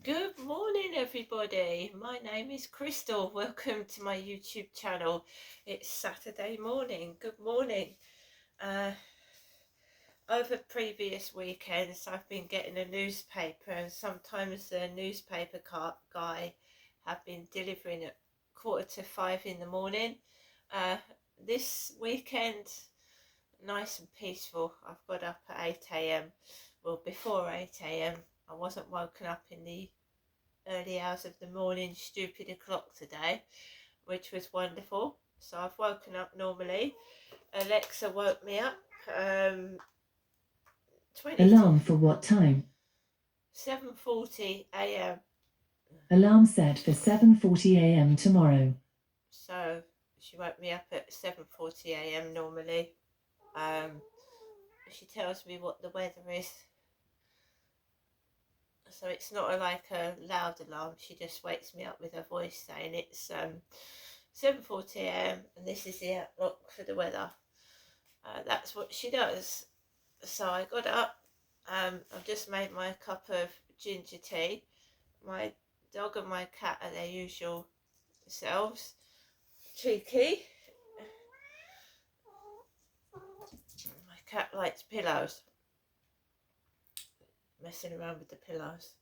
Good morning, everybody. My name is Crystal. Welcome to my YouTube channel. It's Saturday morning. Good morning. Over previous weekends, I've been getting a newspaper, and sometimes the newspaper guy have been delivering at 4:45 in the morning. This weekend, nice and peaceful. I've got up at 8 a.m. Well, before 8 a.m. I wasn't woken up in the early hours of the morning stupid o'clock today, which was wonderful. So I've woken up normally. Alexa woke me up 20 Alarm for what time? 7:40 a.m. Alarm set for 7:40 a.m. tomorrow. So she woke me up at 7:40 a.m. normally. She tells me what the weather is. So it's not like a loud alarm. She just wakes me up with her voice saying it's 7:40 a.m. and this is the outlook for the weather. That's what she does. So I got up. I've just made my cup of ginger tea. My dog and my cat are their usual selves. Cheeky. My cat likes pillows. Messing around with the pillows.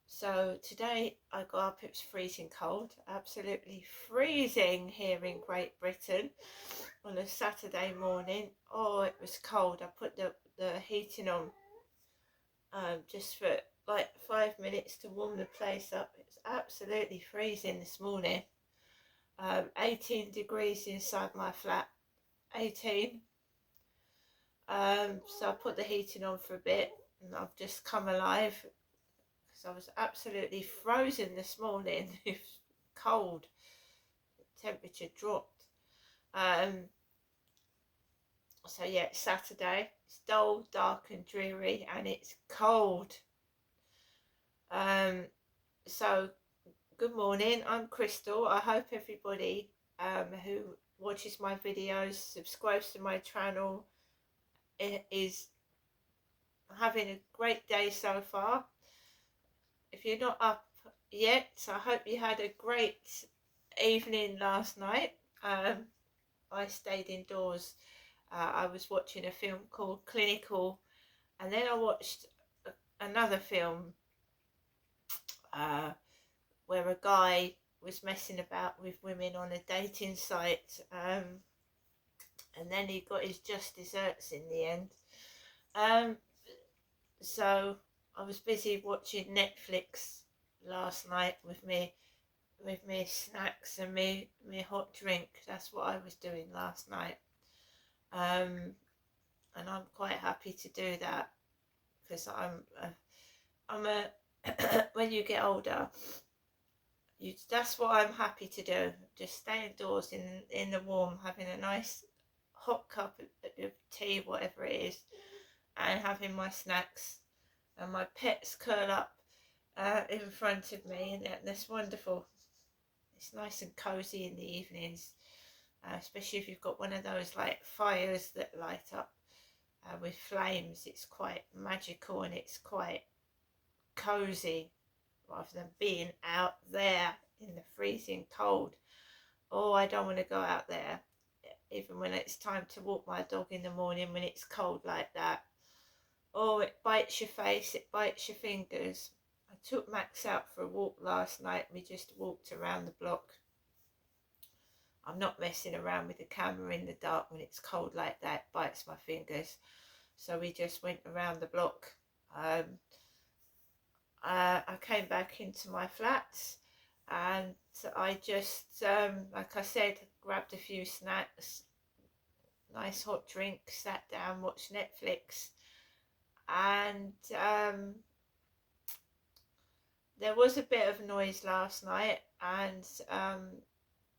So today I got up, it was freezing cold, absolutely freezing here in Great Britain on a Saturday morning. Oh, it was cold. I put the heating on just for like 5 minutes to warm the place up. It's absolutely freezing this morning. 18 degrees inside my flat. 18. So I put the heating on for a bit and I've just come alive because I was absolutely frozen this morning. It was cold. The temperature dropped. So yeah, it's Saturday. It's dull, dark and dreary and it's cold. So good morning, I'm Crystal. I hope everybody who watches my videos, subscribes to my channel, is having a great day so far. If you're not up yet, I hope you had a great evening last night. I stayed indoors. I was watching a film called Clinical, and then I watched another film where a guy was messing about with women on a dating site, and then he got his just desserts in the end. So I was busy watching Netflix last night with me snacks and me hot drink. That's what I was doing last night, and I'm quite happy to do that because I'm a when you get older, that's what I'm happy to do. Just stay indoors in the warm, having a nice hot cup of tea, whatever it is, and having my snacks, and my pets curl up in front of me, and that's wonderful. It's nice and cozy in the evenings, especially if you've got one of those like fires that light up with flames. It's quite magical and it's quite cozy rather than being out there in the freezing cold. Oh, I don't want to go out there, even when it's time to walk my dog in the morning when it's cold like that. Oh, it bites your face, it bites your fingers. I took Max out for a walk last night. We just walked around the block. I'm not messing around with the camera in the dark when it's cold like that. It bites my fingers. So we just went around the block. I came back into my flat and I just, like I said, grabbed a few snacks, nice hot drink, sat down, watched Netflix, and there was a bit of noise last night, and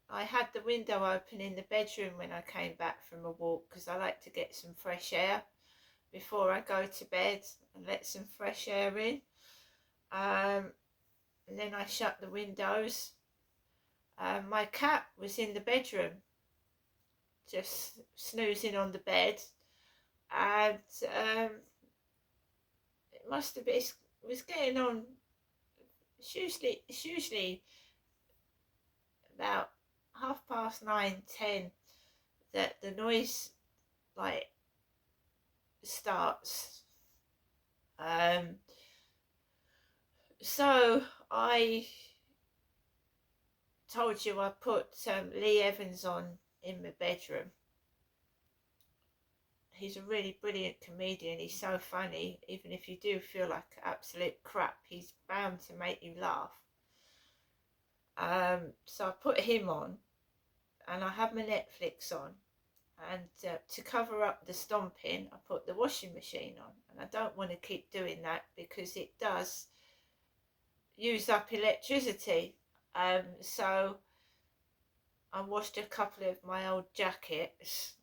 I had the window open in the bedroom when I came back from a walk because I like to get some fresh air before I go to bed and let some fresh air in. And then I shut the windows. My cat was in the bedroom just snoozing on the bed, and it must have been, it was getting on it's usually about 9:30, 10 that the noise like starts. So I told you I put Lee Evans on in my bedroom. He's a really brilliant comedian. He's so funny. Even if you do feel like absolute crap, he's bound to make you laugh. So I put him on, and I have my Netflix on, and to cover up the stomping, I put the washing machine on. And I don't want to keep doing that because it does use up electricity. So I washed a couple of my old jackets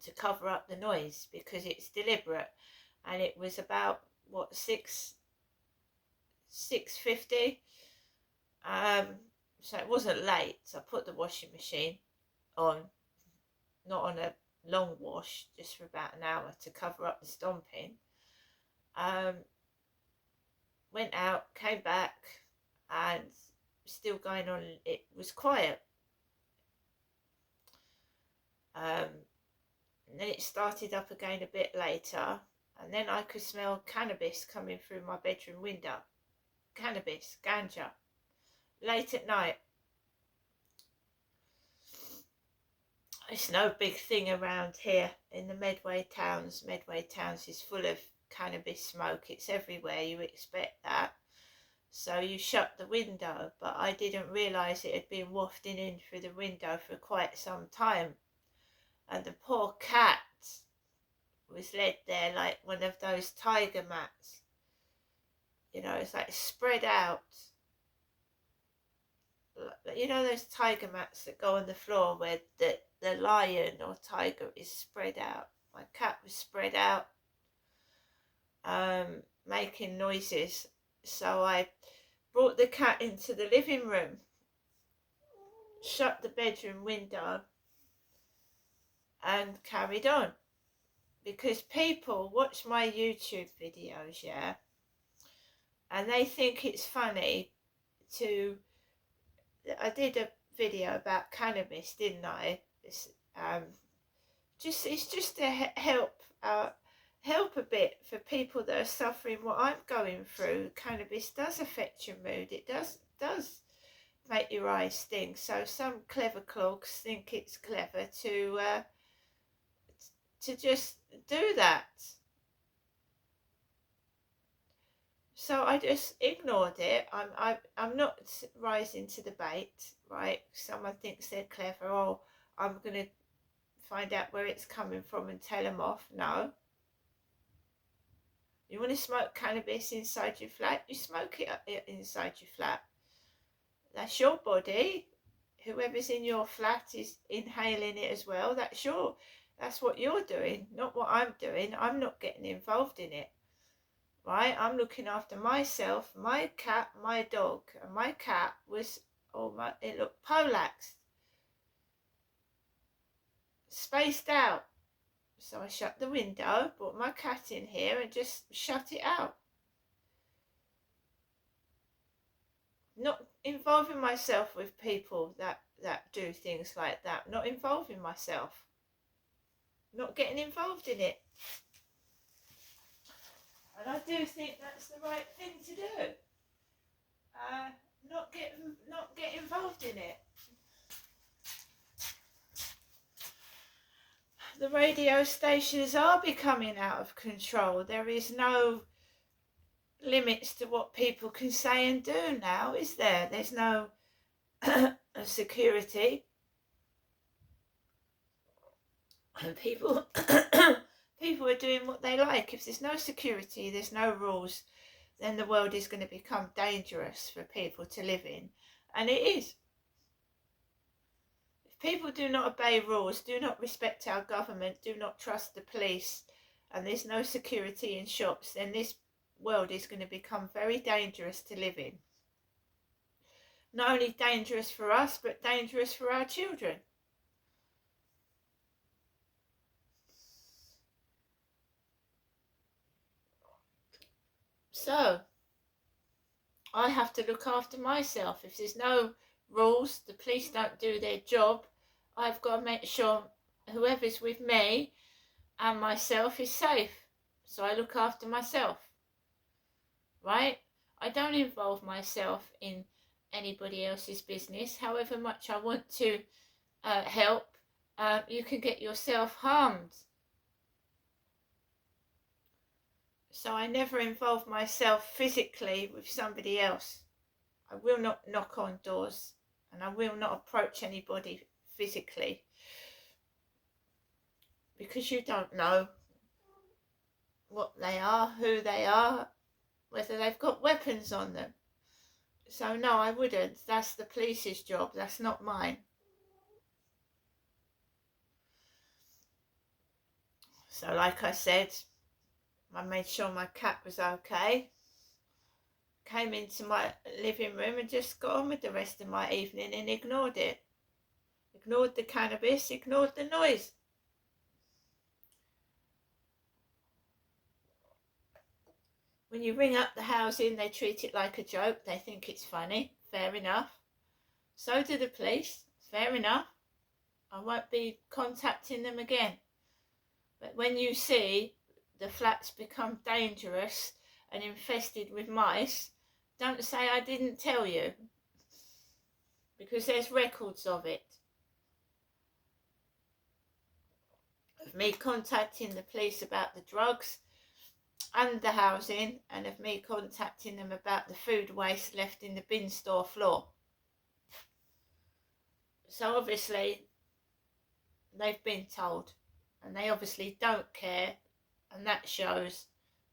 to cover up the noise because it's deliberate. And it was about what, 6:50. So it wasn't late. So I put the washing machine on, not on a long wash, just for about an hour to cover up the stomping. Went out, came back, and still going on. It was quiet. And then it started up again a bit later, and then I could smell cannabis coming through my bedroom window. Cannabis, ganja, late at night. It's no big thing around here in the Medway Towns. Medway Towns is full of cannabis smoke. It's everywhere. You expect that. So you shut the window, but I didn't realise it had been wafting in through the window for quite some time. And the poor cat was led there like one of those tiger mats. You know, it's like spread out. You know those tiger mats that go on the floor where the lion or tiger is spread out. My cat was spread out, making noises. So I brought the cat into the living room, shut the bedroom window, and carried on. Because people watch my YouTube videos, yeah, and they think it's funny to... I did a video about cannabis, didn't I? It's just to help a bit for people that are suffering what I'm going through. Cannabis does affect your mood. It does make your eyes sting. So some clever clogs think it's clever to just do that. So I just ignored it. I'm not rising to the bait, right? Someone thinks they're clever. Oh, I'm gonna find out where it's coming from and tell them off. No. You want to smoke cannabis inside your flat? You smoke it inside your flat. That's your body. Whoever's in your flat is inhaling it as well. That's what you're doing, not what I'm doing. I'm not getting involved in it. Right, I'm looking after myself, my cat, my dog, and my cat was, it looked polaxed, spaced out. So I shut the window, brought my cat in here and just shut it out. Not involving myself with people that do things like that. Not involving myself. Not getting involved in it. And I do think that's the right thing to do. Not get involved in it. The radio stations are becoming out of control. There is no limits to what people can say and do now, is there? There's no security. And people are doing what they like. If there's no security, there's no rules, then the world is going to become dangerous for people to live in. And it is. If people do not obey rules, do not respect our government, do not trust the police, and there's no security in shops, then this world is going to become very dangerous to live in. Not only dangerous for us, but dangerous for our children. So, I have to look after myself. If there's no rules, the police don't do their job, I've got to make sure whoever's with me and myself is safe. So I look after myself, right? I don't involve myself in anybody else's business. However much I want to help, you can get yourself harmed. So I never involve myself physically with somebody else. I will not knock on doors and I will not approach anybody physically, because you don't know what they are, who they are, whether they've got weapons on them. So no, I wouldn't. That's the police's job. That's not mine. So like I said, I made sure my cat was okay. Came into my living room and just got on with the rest of my evening and ignored it. Ignored the cannabis, ignored the noise. When you ring up the housing, they treat it like a joke. They think it's funny. Fair enough. So do the police. Fair enough. I won't be contacting them again. But when you see the flats become dangerous and infested with mice, don't say I didn't tell you, because there's records of it. Of me contacting the police about the drugs and the housing, and of me contacting them about the food waste left in the bin store floor. So obviously they've been told, and they obviously don't care, and that shows.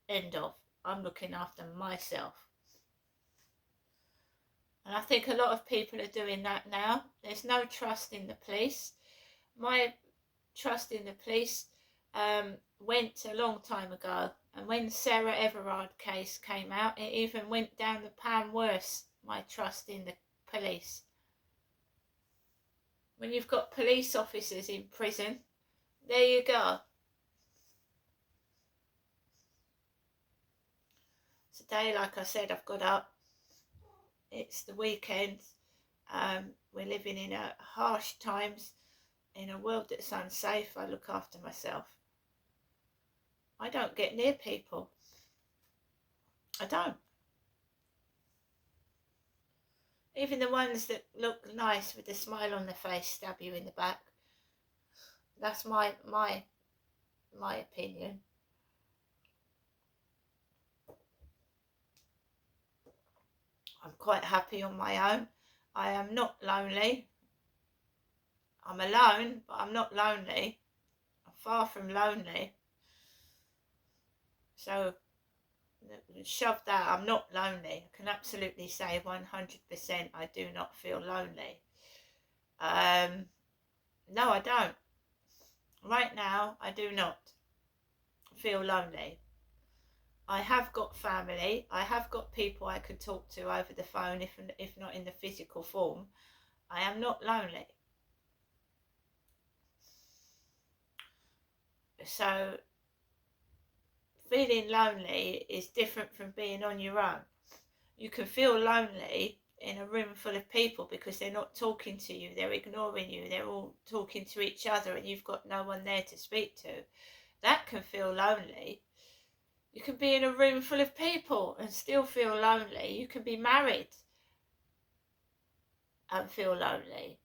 End of. I'm looking after myself. And I think a lot of people are doing that now. There's no trust in the police. My trust in the police went a long time ago. And when Sarah Everard case came out, it even went down the pan worse, my trust in the police. When you've got police officers in prison, there you go. Today, like I said, I've got up. It's the weekend. We're living in harsh times, in a world that's unsafe. I look after myself. I don't get near people. I don't. Even the ones that look nice with a smile on their face stab you in the back. That's my opinion. I'm quite happy on my own. I am not lonely. I'm alone, but I'm not lonely. I'm far from lonely. So shove that, I'm not lonely. I can absolutely say 100% I do not feel lonely. No, I don't. Right now, I do not feel lonely. I have got family. I have got people I could talk to over the phone, if not in the physical form. I am not lonely. So feeling lonely is different from being on your own. You can feel lonely in a room full of people because they're not talking to you, they're ignoring you, they're all talking to each other and you've got no one there to speak to. That can feel lonely. You can be in a room full of people and still feel lonely. You can be married and feel lonely.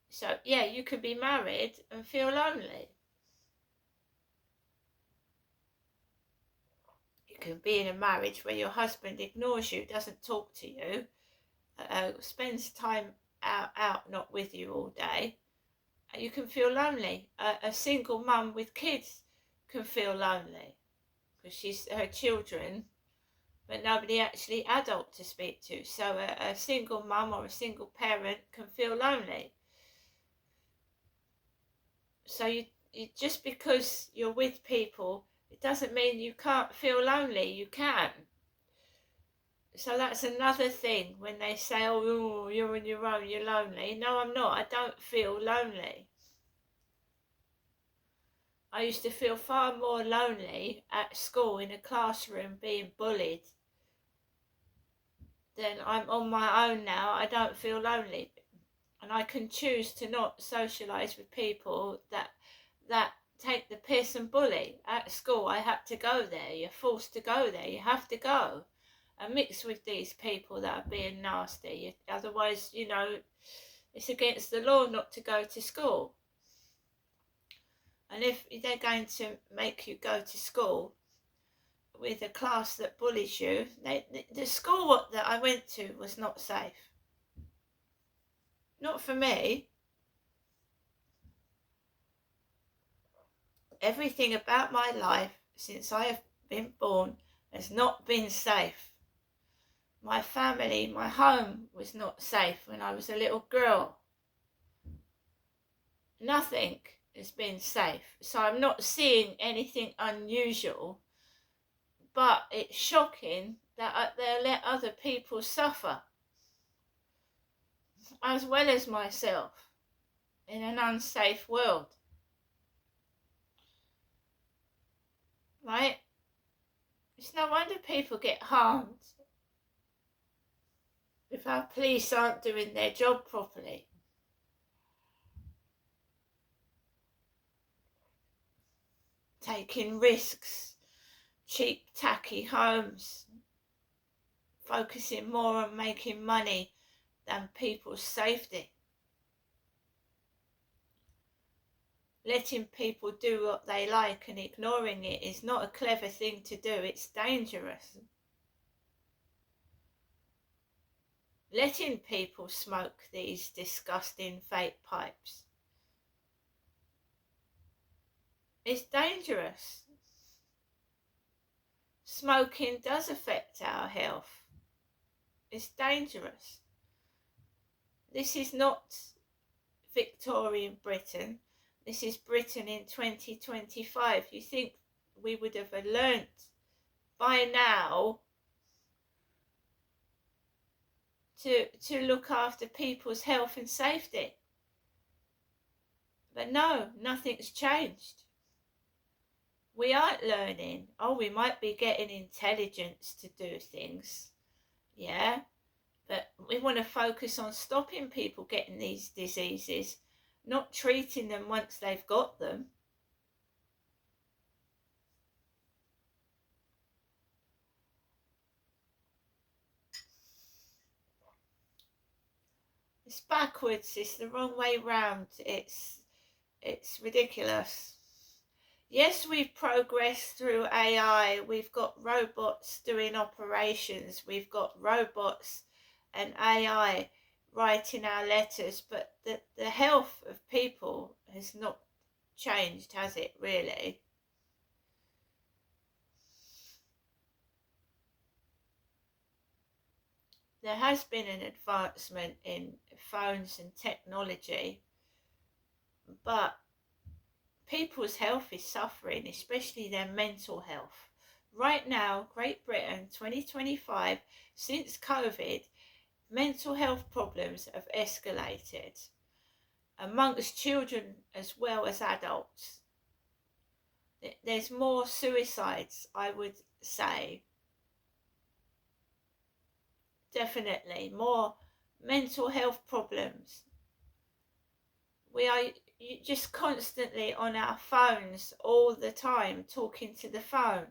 So yeah, you can be married and feel lonely. You can be in a marriage where your husband ignores you, doesn't talk to you, spends time out not with you all day. You can feel lonely. A single mum with kids can feel lonely because she's her children, but nobody actually adult to speak to. So a single mum or a single parent can feel lonely. So you just because you're with people, it doesn't mean you can't feel lonely. You can. So that's another thing when they say, oh, you're on your own, you're lonely. No, I'm not. I don't feel lonely. I used to feel far more lonely at school in a classroom being bullied then I'm on my own now. I don't feel lonely, and I can choose to not socialise with people that take the piss and bully. At school, I had to go there. You're forced to go there. You have to go and mix with these people that are being nasty. Otherwise, you know, it's against the law not to go to school. And if they're going to make you go to school with a class that bullies you, the school that I went to was not safe. Not for me. Everything about my life since I have been born has not been safe. My family, my home was not safe when I was a little girl. Nothing has been safe. So I'm not seeing anything unusual, but it's shocking that they let other people suffer, as well as myself, in an unsafe world. Right? It's no wonder people get harmed if our police aren't doing their job properly. Taking risks, cheap, tacky homes, focusing more on making money than people's safety. Letting people do what they like and ignoring it is not a clever thing to do. It's dangerous. Letting people smoke these disgusting vape pipes is dangerous. Smoking does affect our health. It's dangerous. This is not Victorian Britain. This is Britain in 2025. You think we would have learnt by now to look after people's health and safety. But no, nothing's changed. We aren't learning. Oh, we might be getting intelligence to do things. Yeah, but we want to focus on stopping people getting these diseases, not treating them once they've got them. It's backwards. It's the wrong way round. It's ridiculous. Yes, we've progressed through AI. We've got robots doing operations. We've got robots and AI writing our letters. But the health of people has not changed, has it really? There has been an advancement in phones and technology, but people's health is suffering, especially their mental health. Right now, Great Britain, 2025, since COVID, mental health problems have escalated amongst children as well as adults. There's more suicides, I would say. Definitely more mental health problems. We are just constantly on our phones all the time, talking to the phone.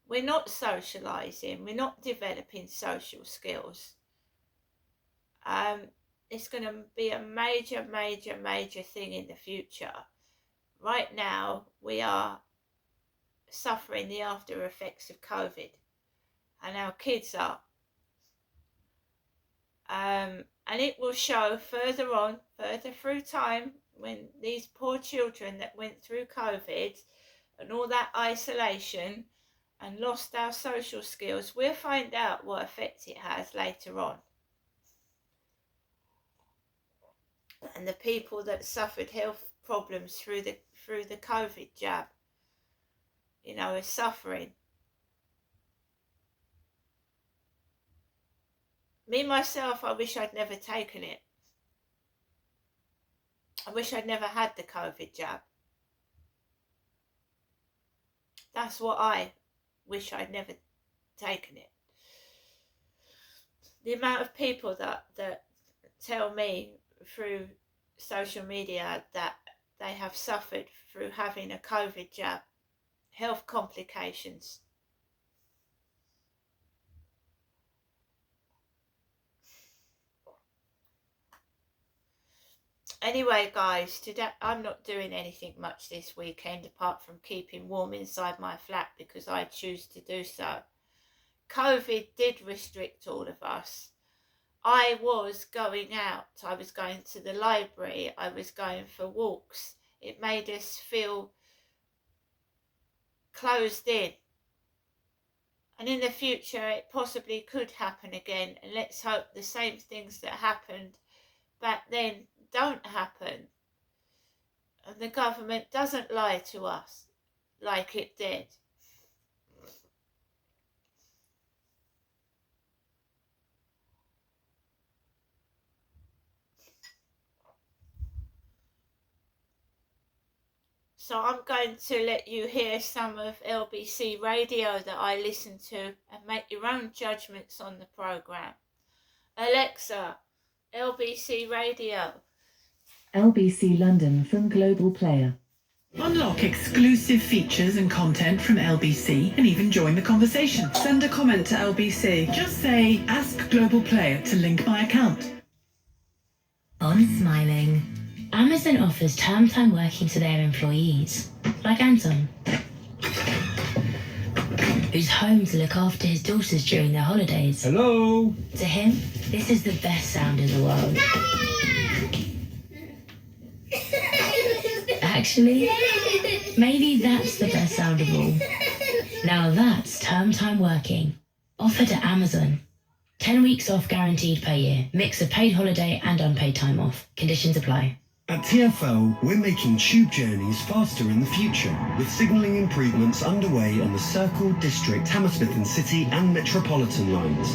We're not socialising. We're not developing social skills. It's going to be a major, major, major thing in the future. Right now, we are suffering the after effects of COVID, and our kids are. And it will show further on, further through time, when these poor children that went through COVID and all that isolation and lost our social skills, we'll find out what effect it has later on. And the people that suffered health problems through the COVID jab, you know, are suffering. Me, myself, I wish I'd never taken it. I wish I'd never had the COVID jab. That's what I wish I'd never taken it. the amount of people that tell me through social media that they have suffered through having a COVID jab, health complications. Anyway, guys, today I'm not doing anything much this weekend apart from keeping warm inside my flat because I choose to do so. COVID did restrict all of us. I was going out, I was going to the library, I was going for walks. It made us feel closed in. And in the future it possibly could happen again, and let's hope the same things that happened back then don't happen, and the government doesn't lie to us like it did. So I'm going to let you hear some of LBC radio that I listen to and make your own judgments on the programme. Alexa, LBC radio. LBC London from Global Player. Unlock exclusive features and content from LBC and even join the conversation. Send a comment to LBC. Just say, ask Global Player to link my account. On Smiling. Amazon offers term time working to their employees, like Anton, who's home to look after his daughters during their holidays. Hello. To him, this is the best sound in the world. Actually, maybe that's the best sound of all. Now that's term time working. Offered at Amazon. 10 weeks off guaranteed per year. Mix of paid holiday and unpaid time off. Conditions apply. At TfL, we're making tube journeys faster in the future, with signalling improvements underway on the Circle, District, Hammersmith and City and Metropolitan lines.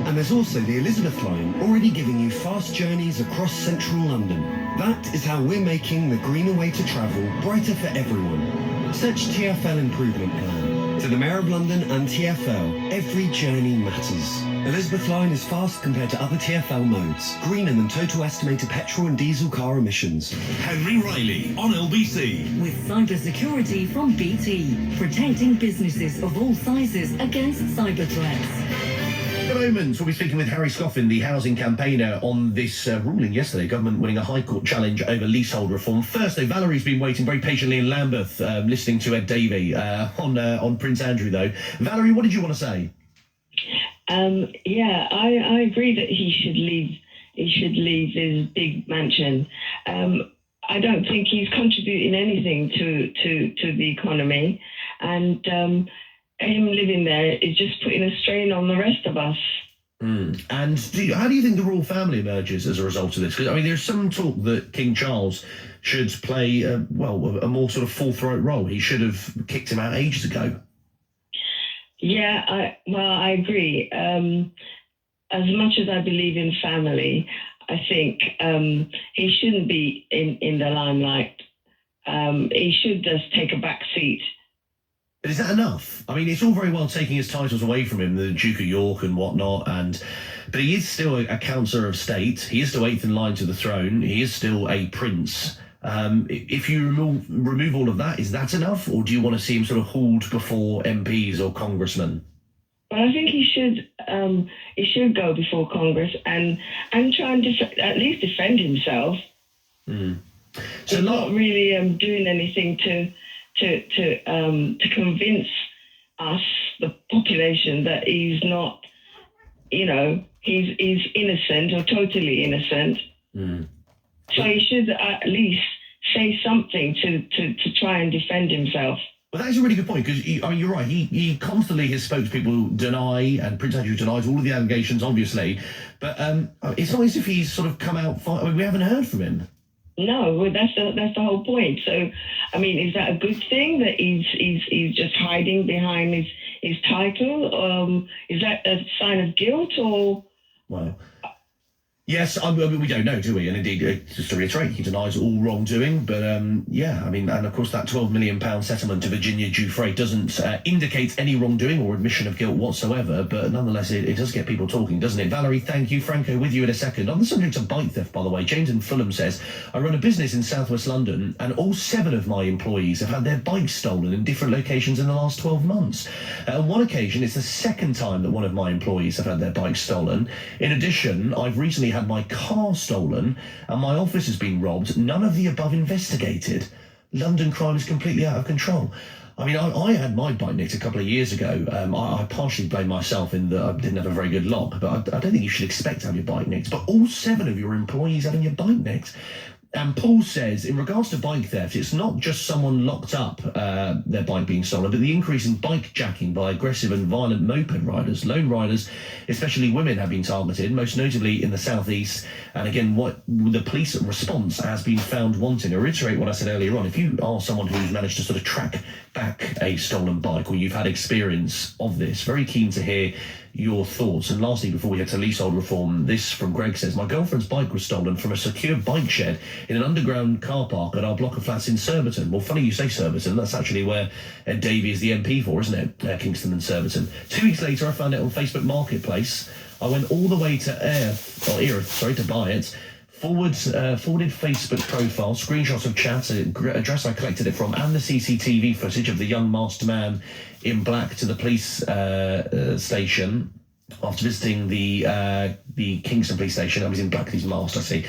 And there's also the Elizabeth line, already giving you fast journeys across central London. That is how we're making the greener way to travel brighter for everyone. Search TfL Improvement Plan. To the Mayor of London and TfL, every journey matters. Elizabeth line is fast compared to other TfL modes, greener than total estimated petrol and diesel car emissions. Henry Riley on LBC. With cybersecurity from BT, protecting businesses of all sizes against cyber threats. At the moment, we'll be speaking with Harry Scoffin, the housing campaigner, on this ruling yesterday, government winning a High Court challenge over leasehold reform. First, though, Valerie's been waiting very patiently in Lambeth, listening to Ed Davey on Prince Andrew, though. Valerie, what did you want to say? I agree that he should leave. He should leave his big mansion. I don't think he's contributing anything to the economy, and him living there is just putting a strain on the rest of us. And how do you think the royal family emerges as a result of this? Because I mean, there's some talk that King Charles should play a more sort of full-throat role. He should have kicked him out ages ago. Yeah, I agree. As much as I believe in family, I think he shouldn't be in the limelight. He should just take a back seat. But is that enough? I mean, it's all very well taking his titles away from him, the Duke of York and whatnot, but he is still a councillor of state. He is still eighth in line to the throne. He is still a prince. If you remove all of that, is that enough, or do you want to see him sort of hauled before MPs or congressmen? Well, I think he should go before Congress and try and at least defend himself. So he's not really doing anything to convince us, the population, that he's not, he's innocent or totally innocent. So he should at least say something to try and defend himself. Well, that is a really good point, because, you're right. He constantly, his spokespeople deny, and Prince Andrew denies all of the allegations, obviously. But it's not as if he's sort of come out... we haven't heard from him. No, well, that's the whole point. So, I mean, is that a good thing that he's just hiding behind his title? Is that a sign of guilt, or... Well... Yes, I mean, we don't know, do we? And indeed, just to reiterate, he denies all wrongdoing. But yeah, I mean, and of course, that £12 million settlement to Virginia Giuffre doesn't indicate any wrongdoing or admission of guilt whatsoever. But nonetheless, it does get people talking, doesn't it? Valerie, thank you. Franco, with you in a second. On the subject of bike theft, by the way, James in Fulham says, I run a business in southwest London, and all 7 of my employees have had their bikes stolen in different locations in the last 12 months. On one occasion, it's the second time that one of my employees have had their bikes stolen. In addition, I've recently had my car stolen and my office has been robbed. None of the above investigated. London crime is completely out of control. I mean, I had my bike nicked a couple of years ago. I partially blame myself in that I didn't have a very good lock, but I don't think you should expect to have your bike nicked. But all 7 of your employees having your bike nicked. And Paul says, in regards to bike theft, it's not just someone locked up, their bike being stolen, but the increase in bike jacking by aggressive and violent moped riders. Lone riders, especially women, have been targeted, most notably in the southeast. And again, what the police response has been found wanting. I reiterate what I said earlier on. If you are someone who's managed to sort of track back a stolen bike, or you've had experience of this, very keen to hear your thoughts. And lastly, before we head to leasehold reform, this from Greg says, my girlfriend's bike was stolen from a secure bike shed in an underground car park at our block of flats in Surbiton. Well, funny you say Surbiton. That's actually where Ed Davey is the MP for, isn't it? Kingston and Surbiton. 2 weeks later, I found it on Facebook Marketplace. I went all the way to Erith to buy it. Forwarded Facebook profile, screenshots of chat, address I collected it from, and the CCTV footage of the young masked man in black to the police station after visiting the Kingston police station. I was in black, he's masked, I see.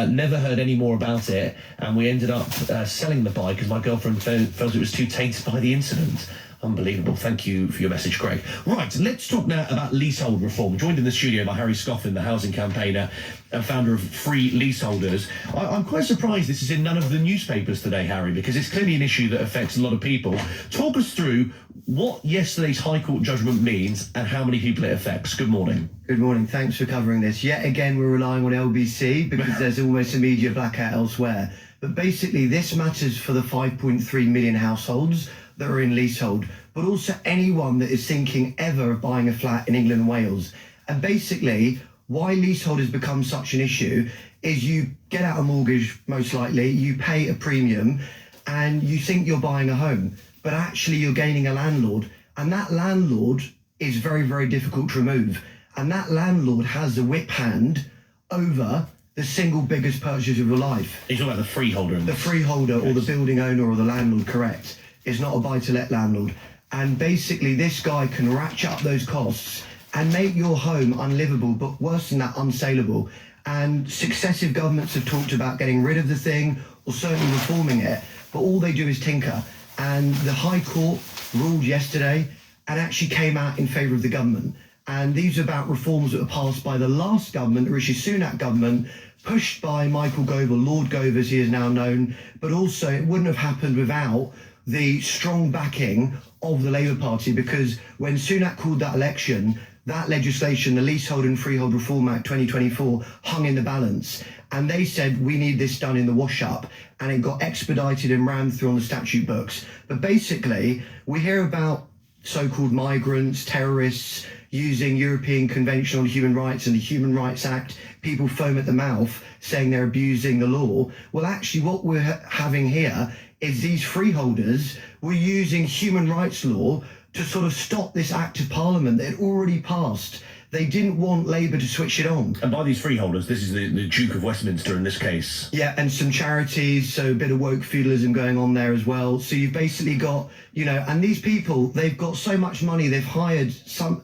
Never heard any more about it, and we ended up selling the bike because my girlfriend felt it was too tainted by the incident. Unbelievable. Thank you for your message, Greg. Right, let's talk now about leasehold reform. Joined in the studio by Harry Scoffin, the housing campaigner and founder of Free Leaseholders. I'm quite surprised this is in none of the newspapers today, Harry, because it's clearly an issue that affects a lot of people. Talk us through what yesterday's High Court judgment means and how many people it affects. Good morning. Good morning. Thanks for covering this. Yet again, we're relying on LBC because there's almost a media blackout elsewhere. But basically, this matters for the 5.3 million households that are in leasehold, but also anyone that is thinking ever of buying a flat in England and Wales. And basically, why leasehold has become such an issue is you get out a mortgage, most likely, you pay a premium, and you think you're buying a home, but actually you're gaining a landlord, and that landlord is very, very difficult to remove. And that landlord has the whip hand over the single biggest purchase of your life. You're talking about the freeholder. The freeholder, or the building owner, or the landlord, correct. It's not a buy-to-let landlord. And basically, this guy can ratchet up those costs and make your home unlivable, but worse than that, unsaleable. And successive governments have talked about getting rid of the thing, or certainly reforming it, but all they do is tinker. And the High Court ruled yesterday and actually came out in favour of the government. And these are about reforms that were passed by the last government, the Rishi Sunak government, pushed by Michael Gove, or Lord Gove as he is now known, but also it wouldn't have happened without the strong backing of the Labour Party, because when Sunak called that election, that legislation, the Leasehold and Freehold Reform Act 2024, hung in the balance. And they said, we need this done in the wash-up. And it got expedited and rammed through on the statute books. But basically, we hear about so-called migrants, terrorists, using European Convention on Human Rights and the Human Rights Act. People foam at the mouth, saying they're abusing the law. Well, actually, what we're having here is these freeholders were using human rights law to sort of stop this act of parliament that had already passed. They didn't want Labour to switch it on. And by these freeholders, this is the Duke of Westminster in this case. Yeah, and some charities, so a bit of woke feudalism going on there as well. So you've basically got, and these people, they've got so much money, they've hired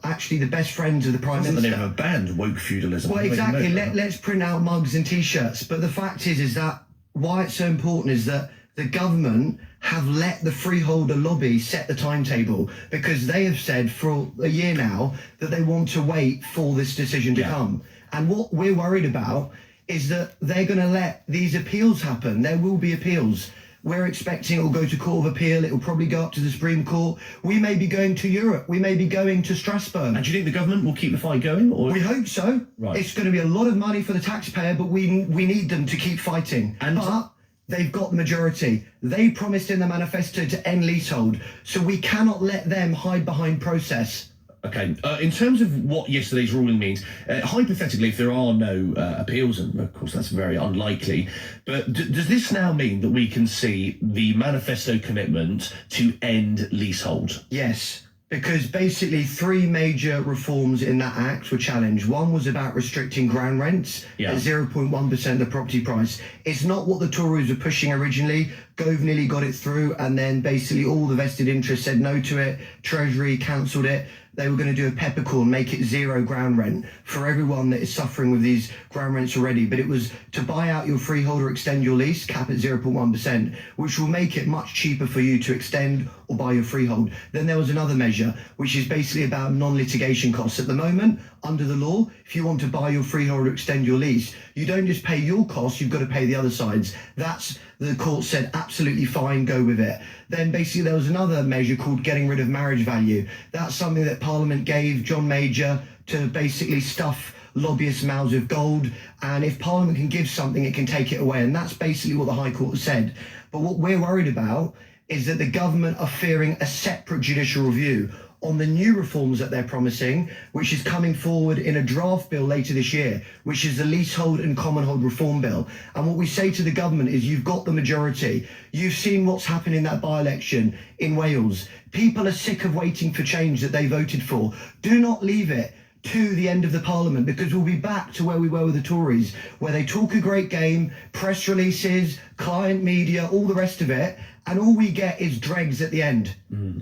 actually the best friends of the Prime Minister. The name of a band, woke feudalism. Well, exactly. Let's print out mugs and T-shirts. But the fact is that why it's so important is that the government have let the freeholder lobby set the timetable, because they have said for a year now that they want to wait for this decision to come. And what we're worried about is that they're going to let these appeals happen. There will be appeals. We're expecting it will go to Court of Appeal. It will probably go up to the Supreme Court. We may be going to Europe. We may be going to Strasbourg. And do you think the government will keep the fight going? Or? We hope so. Right. It's going to be a lot of money for the taxpayer, but we need them to keep fighting. But they've got the majority. They promised in the manifesto to end leasehold, so we cannot let them hide behind process. Okay. In terms of what yesterday's ruling means, hypothetically, if there are no appeals, and of course that's very unlikely, but does this now mean that we can see the manifesto commitment to end leasehold? Yes, because basically 3 major reforms in that act were challenged. One was about restricting ground rents at 0.1% of the property price. It's not what the Tories were pushing originally. Gove nearly got it through, and then basically all the vested interests said no to it. Treasury cancelled it. They were going to do a peppercorn, make it 0 ground rent for everyone that is suffering with these ground rents already. But it was to buy out your freehold or extend your lease, cap at 0.1%, which will make it much cheaper for you to extend or buy your freehold. Then there was another measure, which is basically about non-litigation costs. At the moment, under the law, if you want to buy your freehold or extend your lease, you don't just pay your costs, you've got to pay the other side's. That's, the court said, absolutely fine, go with it. Then basically there was another measure called getting rid of marriage value. That's something that Parliament gave John Major to basically stuff lobbyists' mouths with gold. And if Parliament can give something, it can take it away. And that's basically what the High Court said. But what we're worried about is that the government are fearing a separate judicial review on the new reforms that they're promising, which is coming forward in a draft bill later this year, which is the Leasehold and Commonhold Reform Bill. And what we say to the government is, you've got the majority. You've seen what's happened in that by-election in Wales. People are sick of waiting for change that they voted for. Do not leave it to the end of the Parliament, because we'll be back to where we were with the Tories, where they talk a great game, press releases, client media, all the rest of it, and all we get is dregs at the end.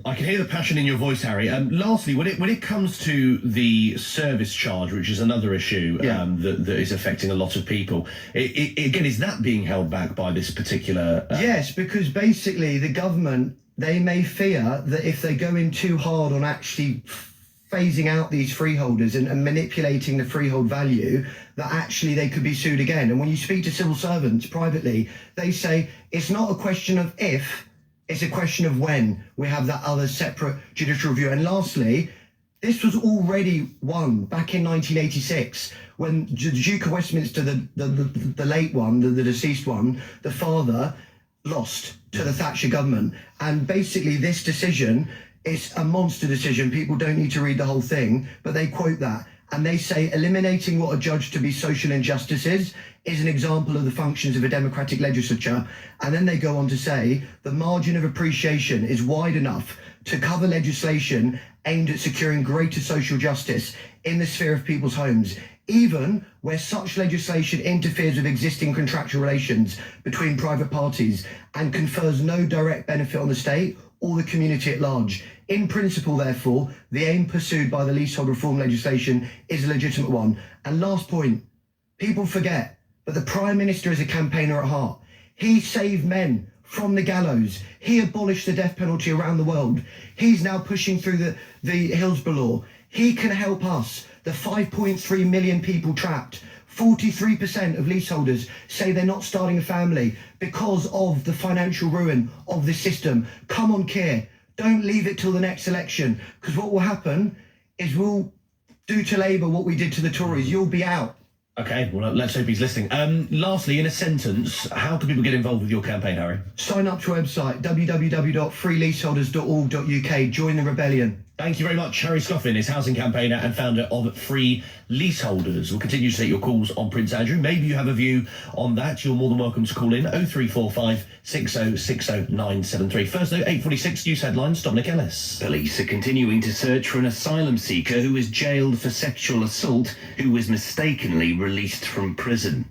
I can hear the passion in your voice, Harry. Lastly, when it comes to the service charge, which is another issue that is affecting a lot of people, again, is that being held back by this particular... Yes, because basically the government, they may fear that if they go in too hard on actually phasing out these freeholders and manipulating the freehold value, that actually they could be sued again. And when you speak to civil servants privately, they say it's not a question of if, it's a question of when we have that other separate judicial review. And lastly, this was already won back in 1986 when the Duke of Westminster, the late one, the deceased one, the father, lost to the Thatcher government. And basically this decision, it's a monster decision. People don't need to read the whole thing, but they quote that. And they say eliminating what are judged to be social injustices is an example of the functions of a democratic legislature. And then they go on to say the margin of appreciation is wide enough to cover legislation aimed at securing greater social justice in the sphere of people's homes, even where such legislation interferes with existing contractual relations between private parties and confers no direct benefit on the state or the community at large. In principle, therefore, the aim pursued by the leasehold reform legislation is a legitimate one. And last point, people forget, but the Prime Minister is a campaigner at heart. He saved men from the gallows. He abolished the death penalty around the world. He's now pushing through the Hillsborough Law. He can help us, the 5.3 million people trapped. 43% of leaseholders say they're not starting a family because of the financial ruin of this system. Come on, Keir. Don't leave it till the next election, because what will happen is we'll do to Labour what we did to the Tories. You'll be out. Okay, well, let's hope he's listening. Lastly, in a sentence, how can people get involved with your campaign, Harry? Sign up to our website, www.freeleaseholders.org.uk. Join the rebellion. Thank you very much. Harry Scoffin is housing campaigner and founder of Free Leaseholders. We'll continue to take your calls on Prince Andrew. Maybe you have a view on that. You're more than welcome to call in 0345 6060 973. First, though, 8:46 news headlines. Dominic Ellis. Police are continuing to search for an asylum seeker who was jailed for sexual assault who was mistakenly released from prison.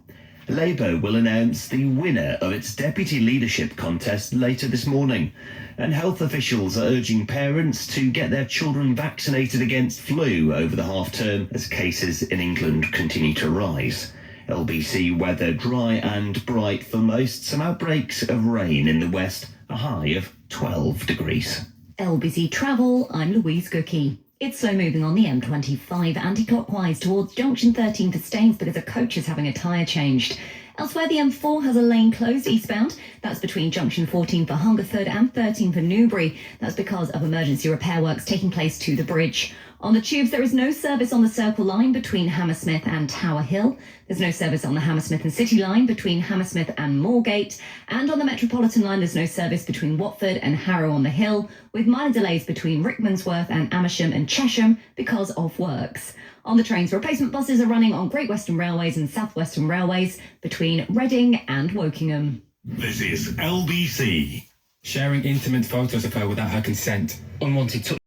Labour will announce the winner of its deputy leadership contest later this morning. And health officials are urging parents to get their children vaccinated against flu over the half-term as cases in England continue to rise. LBC weather dry and bright for most. Some outbreaks of rain in the west, a high of 12 degrees. LBC Travel, I'm Louise Gookie. It's slow moving on the M25 anti-clockwise towards junction 13 for Staines because a coach is having a tyre changed. Elsewhere, the M4 has a lane closed eastbound. That's between junction 14 for Hungerford and 13 for Newbury. That's because of emergency repair works taking place to the bridge. On the tubes, there is no service on the Circle line between Hammersmith and Tower Hill. There's no service on the Hammersmith and City line between Hammersmith and Moorgate. And on the Metropolitan line, there's no service between Watford and Harrow on the Hill, with minor delays between Rickmansworth and Amersham and Chesham because of works. On the trains, replacement buses are running on Great Western Railways and South Western Railways between Reading and Wokingham. This is LBC. Sharing intimate photos of her without her consent. Unwanted touch.